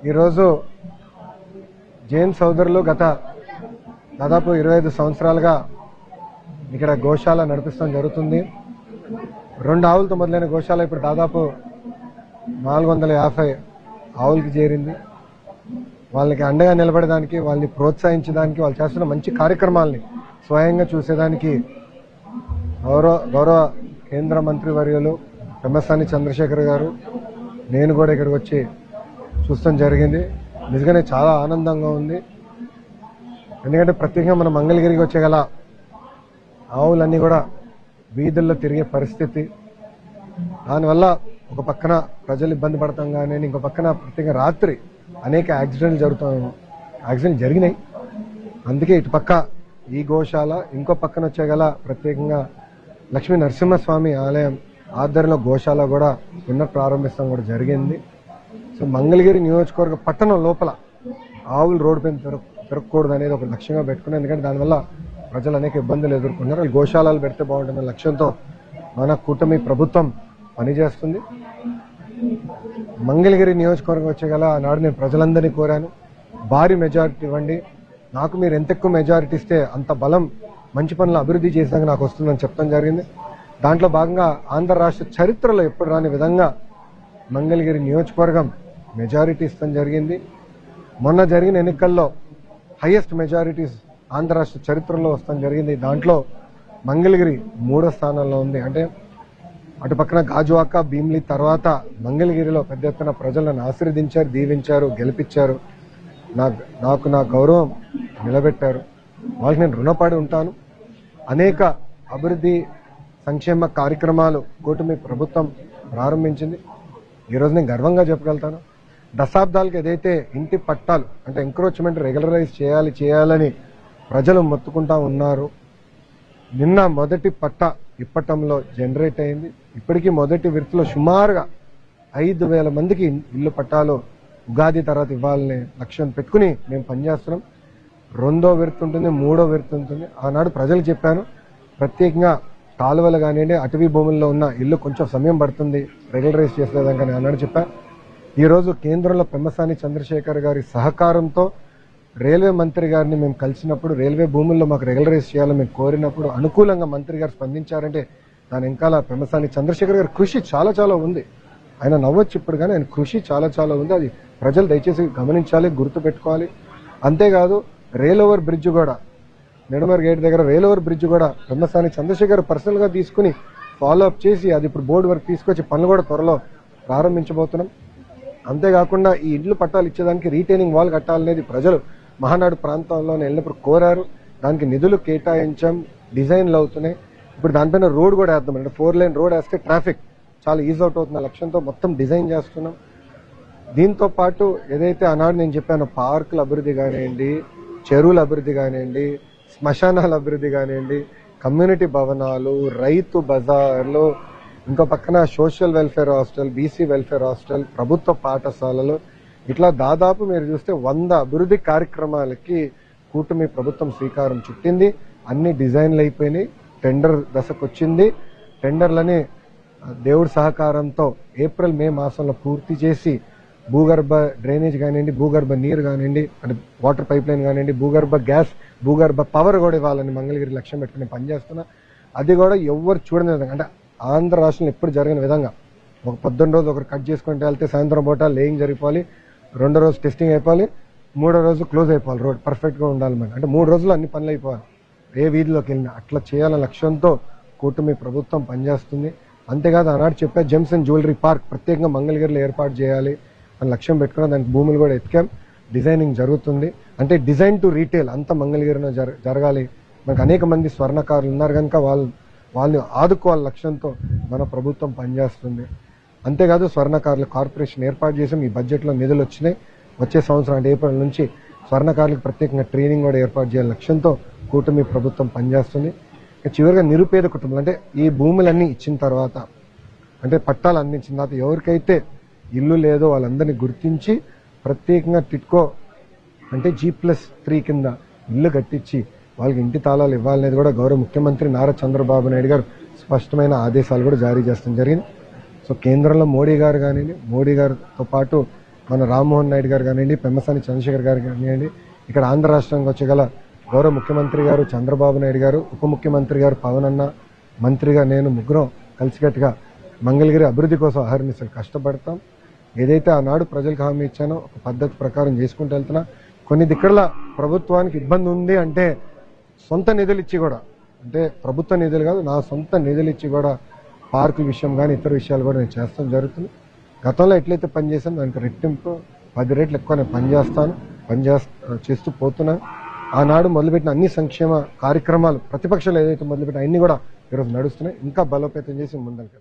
ఈరోజు జైన్ సోదరులు గత దాదాపు 25 సంవత్సరాలుగా ఇక్కడ గోశాల నడిపిస్తాం జరుగుతుంది. 2 ఆవులతో మొదలైన గోశాల ఇప్పుడు దాదాపు 450 ఆవులకి చేరింది. వాళ్ళకి అండగా నిలబడడానికి, వాళ్ళని ప్రోత్సహించడానికి, వాళ్ళు చేస్తున్న మంచి కార్యక్రమాలని స్వయంగా చూసేదానికి గౌరవ కేంద్ర మంత్రి వర్యులు పెమ్మసాని చంద్రశేఖర్ గారు, నేను కూడా ఇక్కడికి వచ్చి చూస్తాం జరిగింది. నిజంగానే చాలా ఆనందంగా ఉంది. ఎందుకంటే ప్రత్యేకంగా మన మంగళగిరికి వచ్చే గల ఆవులన్నీ కూడా వీధుల్లో తిరిగే పరిస్థితి. దానివల్ల ఒక పక్కన ప్రజలు ఇబ్బంది పడతాం కానీ, ఇంకో పక్కన ప్రత్యేకంగా రాత్రి అనేక యాక్సిడెంట్లు జరిగినాయి. అందుకే ఇటు పక్క ఈ గోశాల, ఇంకో పక్కన వచ్చే గల ప్రత్యేకంగా లక్ష్మీ నరసింహస్వామి ఆలయం ఆధ్వర్యంలో గోశాల కూడా పునఃప్రారంభిస్తాం కూడా జరిగింది. సో మంగళగిరి నియోజకవర్గ పట్టణం లోపల ఆవులు రోడ్డు పైన తిరగకూడదు అనేది ఒక లక్ష్యంగా పెట్టుకున్నాం. ఎందుకంటే దానివల్ల ప్రజలు అనేక ఇబ్బందులు ఎదుర్కొన్నారు. గోశాలలు పెడితే బాగుంటుందనే లక్ష్యంతో మన కూటమి ప్రభుత్వం పనిచేస్తుంది. మంగళగిరి నియోజకవర్గం వచ్చే గల ఆనాడు నేను ప్రజలందరినీ కోరాను, భారీ మెజారిటీ ఇవ్వండి, నాకు మీరు ఎంత ఎక్కువ మెజారిటీ ఇస్తే అంత బలం మంచి పనులు అభివృద్ధి చేసాక నాకు వస్తుందని చెప్పడం జరిగింది. దాంట్లో భాగంగా ఆంధ్ర రాష్ట్ర చరిత్రలో ఎప్పుడు రాని విధంగా మంగళగిరి నియోజకవర్గం మెజారిటీ ఇస్తాం జరిగింది. మొన్న జరిగిన ఎన్నికల్లో హైయెస్ట్ మెజారిటీస్ ఆంధ్ర రాష్ట్ర చరిత్రలో వస్తాం జరిగింది. దాంట్లో మంగళగిరి 3వ స్థానంలో ఉంది. అంటే అటు పక్కన గాజువాక, భీమిలి తర్వాత మంగళగిరిలో పెద్ద ఎత్తున ప్రజలను ఆశీర్వదించారు, దీవించారు, గెలిపించారు. నాకు నా గౌరవం నిలబెట్టారు. వాళ్ళకి నేను రుణపడి ఉంటాను. అనేక అభివృద్ధి సంక్షేమ కార్యక్రమాలు కూటమి ప్రభుత్వం ప్రారంభించింది. ఈరోజు నేను గర్వంగా చెప్పగలుగుతాను, దశాబ్దాలకు ఏదైతే ఇంటి పట్టాలు అంటే ఎంక్రోచ్మెంట్ రెగ్యులరైజ్ చేయాలని ప్రజలు మొత్తుకుంటా ఉన్నారు. నిన్న మొదటి పట్ట ఇప్పటంలో జనరేట్ అయింది. ఇప్పటికీ మొదటి విడతలో సుమారుగా 5,000 మందికి ఇల్లు పట్టాలు ఉగాది తర్వాత ఇవ్వాలనే లక్ష్యం పెట్టుకుని మేము పనిచేస్తున్నాం. 2వ విడత ఉంటుంది, 3వ విడత ఉంటుంది. ఆనాడు ప్రజలు చెప్పాను, ప్రత్యేకంగా కాలువలు కానివ్వండి, అటవీ భూముల్లో ఉన్న ఇల్లు కొంచెం సమయం పడుతుంది రెగ్యులరైజ్ చేసేదాకా అని ఆనాడు చెప్పాను. ఈరోజు కేంద్రంలో పెమ్మసాని చంద్రశేఖర్ గారి సహకారంతో రైల్వే మంత్రి గారిని మేము కలిసినప్పుడు, రైల్వే భూముల్లో మాకు రెగ్యులరైజ్ చేయాలని మేము కోరినప్పుడు అనుకూలంగా మంత్రి గారు స్పందించారంటే దాని వెనకాల పెమ్మసాని చంద్రశేఖర్ గారి కృషి చాలా ఉంది. ఆయన నవ్వచ్చు ఇప్పుడు, కానీ ఆయన కృషి చాలా ఉంది. అది ప్రజలు దయచేసి గమనించాలి, గుర్తుపెట్టుకోవాలి. అంతేకాదు రైల్ ఓవర్ బ్రిడ్జ్ కూడా, నెడమర్ గేట్ దగ్గర రైల్ ఓవర్ బ్రిడ్జ్ కూడా పెమ్మసాని చంద్రశేఖర్ పర్సనల్ గా తీసుకుని ఫాలో అప్ చేసి అది ఇప్పుడు బోర్డు వరకు తీసుకొచ్చి పనులు కూడా త్వరలో ప్రారంభించబోతున్నాం. అంతేకాకుండా ఈ ఇళ్లు పట్టాలు ఇచ్చేదానికి రీటైనింగ్ వాల్ కట్టాలనేది ప్రజలు మహానాడు ప్రాంతంలో వెళ్ళినప్పుడు కోరారు. దానికి నిధులు కేటాయించాం, డిజైన్లు అవుతున్నాయి. ఇప్పుడు దానిపైన రోడ్ కూడా వేద్దాం. అంటే 4 లేన్ రోడ్ వేస్తే ట్రాఫిక్ చాలా ఈజ్ అవుట్ అవుతున్న లక్ష్యంతో మొత్తం డిజైన్ చేస్తున్నాం. దీంతో పాటు ఏదైతే ఆనాడు నేను చెప్పానో పార్కుల అభివృద్ధి కానివ్వండి, చెరువుల అభివృద్ధి కానివ్వండి, శ్మశానాల అభివృద్ధి కానివ్వండి, కమ్యూనిటీ భవనాలు, రైతు బజార్లు, ఇంకో పక్కన social welfare hostel, BC welfare hostel, ప్రభుత్వ పాఠశాలలు, ఇట్లా దాదాపు మీరు చూస్తే 100 అభివృద్ధి కార్యక్రమాలకి కూటమి ప్రభుత్వం శ్రీకారం చుట్టింది. అన్ని డిజైన్లు అయిపోయినాయి, టెండర్ దశకు వచ్చింది. టెండర్లని దేవుడి సహకారంతో ఏప్రిల్ మే మాసంలో పూర్తి చేసి భూగర్భ డ్రైనేజ్ కానివ్వండి, భూగర్భ నీరు కానివ్వండి, అంటే వాటర్ పైప్ లైన్ కానివ్వండి, భూగర్భ గ్యాస్, భూగర్భ పవర్ కూడా ఇవ్వాలని మంగళగిరి లక్ష్యం పెట్టుకుని పనిచేస్తున్నా. అది కూడా ఎవ్వరు చూడని విధంగా, అంటే ఆంధ్ర రాష్ట్రంలో ఎప్పుడు జరిగిన విధంగా ఒక 14 రోజు ఒకరు కట్ చేసుకుంటే వెళ్తే సాయంత్రం పూట లేయింగ్ జరిగిపోవాలి, 2వ రోజు టెస్టింగ్ అయిపోవాలి, 3వ రోజు క్లోజ్ అయిపోవాలి. రోడ్ పర్ఫెక్ట్గా ఉండాలి. మనం అంటే 3 రోజులు అన్ని పనులు అయిపోవాలి. ఏ వీధిలోకి వెళ్ళినా అట్లా చేయాలనే లక్ష్యంతో కూటమి ప్రభుత్వం పనిచేస్తుంది. అంతేకాదు ఆనాడు చెప్పే జెమ్స్ అండ్ జ్యువెలరీ పార్క్ ప్రత్యేకంగా మంగళగిరిలో ఏర్పాటు చేయాలి అని లక్ష్యం పెట్టుకున్న దానికి భూములు కూడా ఎత్తికాం. డిజైనింగ్ జరుగుతుంది. అంటే డిజైన్ టు రీటైల్ అంతా మంగళగిరిలో జరగాలి. మనకు అనేక మంది స్వర్ణకారులు ఉన్నారు కనుక వాళ్ళని ఆదుకోవాలి లక్ష్యంతో మన ప్రభుత్వం పనిచేస్తుంది. అంతేకాదు స్వర్ణకారుల కార్పొరేషన్ ఏర్పాటు చేసాం. ఈ బడ్జెట్లో నిధులు వచ్చినాయి. వచ్చే సంవత్సరం అంటే ఏప్రిల్ నుంచి స్వర్ణకారులకు ప్రత్యేకంగా ట్రైనింగ్ కూడా ఏర్పాటు చేయాలి లక్ష్యంతో కూటమి ప్రభుత్వం పనిచేస్తుంది. చివరిగా నిరుపేద కుటుంబాలు, అంటే ఈ భూములన్నీ ఇచ్చిన తర్వాత, అంటే పట్టాలు అందించిన తర్వాత ఎవరికైతే ఇల్లు లేదో వాళ్ళందరినీ గుర్తించి ప్రత్యేకంగా టిట్కో అంటే G+3 కింద ఇల్లు కట్టించి వాళ్ళకి ఇంటి తాళాలు ఇవ్వాలనేది కూడా గౌరవ ముఖ్యమంత్రి నారా చంద్రబాబు నాయుడు గారు స్పష్టమైన ఆదేశాలు కూడా జారీ చేస్తాం జరిగింది. సో కేంద్రంలో మోడీ గారు కానివ్వండి, మోడీ గారితో పాటు మన రామ్మోహన్ నాయుడు గారు కానివ్వండి, పెమ్మసాని చంద్రశేఖర్ గారు కానివ్వండి, ఇక్కడ ఆంధ్ర రాష్ట్రంగా వచ్చగల గౌరవ ముఖ్యమంత్రి గారు చంద్రబాబు నాయుడు గారు, ఉప ముఖ్యమంత్రి గారు పవన్ అన్న, మంత్రిగా నేను ముగ్గురం కలిసికట్టుగా మంగళగిరి అభివృద్ధి కోసం అహర్నిశలు కష్టపడతాం. ఏదైతే ఆనాడు ప్రజలకు హామీ ఇచ్చానో ఒక పద్ధతి ప్రకారం చేసుకుంటూ వెళ్తున్నా. కొన్ని దిక్కల ప్రభుత్వానికి ఇబ్బంది ఉంది అంటే సొంత నిధులు ఇచ్చి కూడా, అంటే ప్రభుత్వ నిధులు కాదు, నా సొంత నిధులు ఇచ్చి కూడా పార్కుల విషయం కానీ ఇతర విషయాలు కూడా నేను చేస్తాం జరుగుతుంది. గతంలో ఎట్లయితే పనిచేసాను దానికి రెట్టింపు 10 రెట్లు ఎక్కువ నేను చేస్తూ పోతున్నాను. ఆనాడు మొదలుపెట్టిన అన్ని సంక్షేమ కార్యక్రమాలు ప్రతిపక్షాలు ఏదైతే మొదలుపెట్టిన అన్ని కూడా ఈరోజు నడుస్తున్నాయి. ఇంకా బలోపేతం చేసి ముందరికి